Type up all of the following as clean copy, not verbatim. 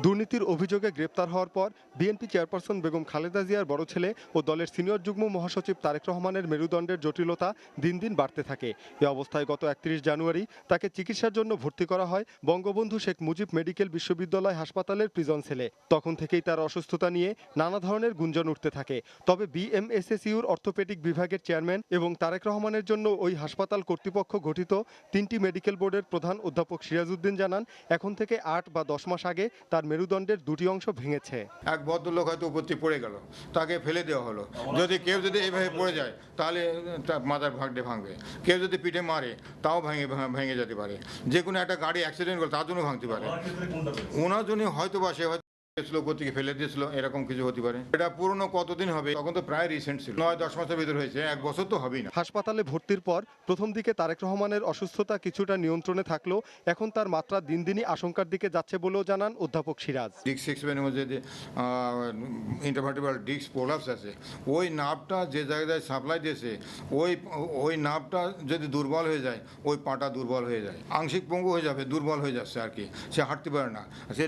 দুর্নীতির অভিযোগে গ্রেপ্তার হওয়ার পর বিএনপি চেয়ারপারসন বেগম খালেদা জিয়ার বড় ছেলে ও দলের সিনিয়র যুগ্ম মহাসচিব তারেক রহমানের মেরুদণ্ডের জটিলতা দিন দিন বাড়তে থাকে। এ অবস্থায় গত 31 জানুয়ারি তাকে চিকিৎসার জন্য ভর্তি করা হয় বঙ্গবন্ধু শেখ মুজিব মেডিকেল বিশ্ববিদ্যালয় হাসপাতালের প্রিজন সেলে। তখন থেকেই তার অসুস্থতা নিয়ে নানা ধরনের গুঞ্জন উঠতে থাকে। তবে বিএমএসএসইউর অর্থোপেডিক বিভাগের চেয়ারম্যান এবং তারেক রহমানের জন্য ওই হাসপাতাল কর্তৃপক্ষ গঠিত 3টি মেডিকেল বোর্ডের প্রধান অধ্যাপক সিরাজউদ্দিন জানান, এখন থেকে 8 বা 10 মাস আগে তার মেরুদণ্ডের দুটি অংশ ভেঙেছে। এক ভদ্রলোক হয়তো উপর থেকে পড়ে গেল, তাকে ফেলে দেওয়া হলো। যদি কেউ এইভাবে পড়ে যায় তাহলে তার মাথার ভাঙবে, কেউ যদি পিঠে মারে তাও ভেঙে যেতে পারে, যে কোনো একটা গাড়ি অ্যাক্সিডেন্ট করে তার জন্য ভাঙতে পারে। ওনার জন্য হয়তো বা সে উপর থেকে ফেলে দিয়েছিল, এরকম কিছু হতে পারে। এটা পুরনো কতদিন হবে, তখন তো প্রায় রিসেন্ট ছিল, 9-10 মাসের ভিতর হয়েছে, 1 বছর তো হবেই না। হাসপাতালে ভর্তির পর প্রথম দিকে তারেক রহমানের অসুস্থতা কিছুটা নিয়ন্ত্রণে থাকলেও এখন তার মাত্রা দিন দিনই আশঙ্কার দিকে যাচ্ছে বলেও জানান অধ্যাপক সিরাজ। ডিস্ক সিস্টেমের মধ্যে যে ইন্টারভার্টিব্রাল ডিস্ক প্রোলাপস আছে, ওই নার্ভটা যে জায়গায় সাপ্লাই দিয়েছে ওই নার্ভটা যদি দুর্বল হয়ে যায়, ওই পাটা দুর্বল হয়ে যায়, আংশিক পঙ্গু হয়ে যাবে, দুর্বল হয়ে যাচ্ছে আর কি। সে হাঁটতে পারে না, সে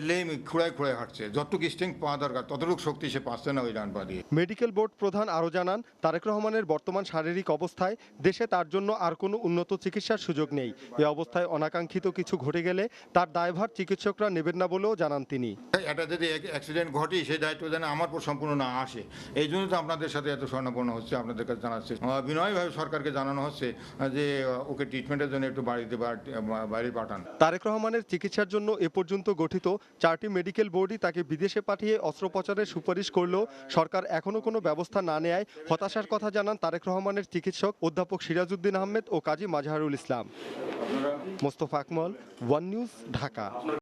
খুঁড়ায় হাঁটছে, যতটুকু স্ট্রেংথ পাওয়া দরকার ততটুকু শক্তি সে পাচ্ছে না ওই ডান পা দিয়ে। মেডিকেল বোর্ড প্রধান আরও জানান, তারেক রহমানের বর্তমান শারীরিক অবস্থায় দেশে তার জন্য আর কোনো উন্নত চিকিৎসার সুযোগ নেই। এ অবস্থায় অনাকাঙ্ক্ষিত কিছু ঘটে গেলে তার দায়ভার চিকিৎসকরা নেবেন না বলেও জানান তিনি। এটা যদি অ্যাক্সিডেন্ট ঘটে সেই দায়িত্ব যেন আমার উপর সম্পূর্ণ না আসে, এই জন্য তো আপনাদের সাথে এত স্বর্ণাপন্ন হচ্ছে, আপনাদের কাছে জানাচ্ছে, বিনয়ভাবে সরকারকে জানানো হচ্ছে যে ওকে ট্রিটমেন্টের জন্য একটু বাইরে পাঠান। তারেক রহমানের চিকিৎসার জন্য এ পর্যন্ত গঠিত 4টি মেডিকেল বোর্ডই তাকে বিদেশে পাঠিয়ে অস্ত্রোপচারের সুপারিশ করলেও সরকার এখনও কোনো ব্যবস্থা না নেয় হতাশার কথা জানান তারেক রহমানের চিকিৎসক অধ্যাপক সিরাজউদ্দিন আহমেদ ও কাজী মাজহারুল ইসলাম। Mostafa Akmal, one news, Dhaka.